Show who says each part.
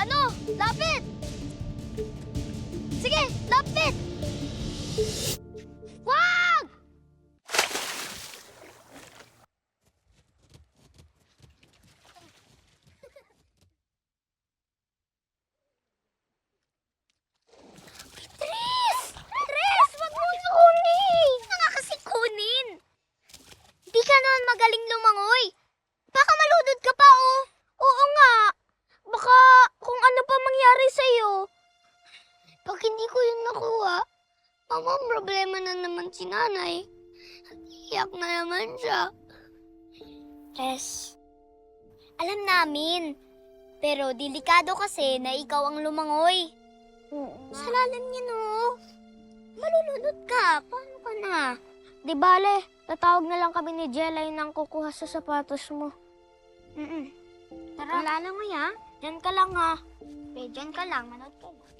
Speaker 1: Ano? Lapit! Sige, lapit! Wag! Tris! Tris! Wag mo kunin! Ano nga kasi kunin? Di ka naman magaling lumangoy. Baka maludod ka pa, oh. Oo nga. Baka kung ano pa mangyari sa'yo. Pag hindi ko yun nakuha, mamang problema na naman si nanay. Iyak na naman siya. Tess, alam namin. Pero delikado kasi na ikaw ang lumangoy. Sa lalim niya, no? Malulunod ka. Paano ka na? Di bale, tatawag na lang kami ni Jelay nang kukuha sa sapatos mo. Tara. Alala mo ya? Diyan ka lang ha. Diyan ka lang. Manood ka lang.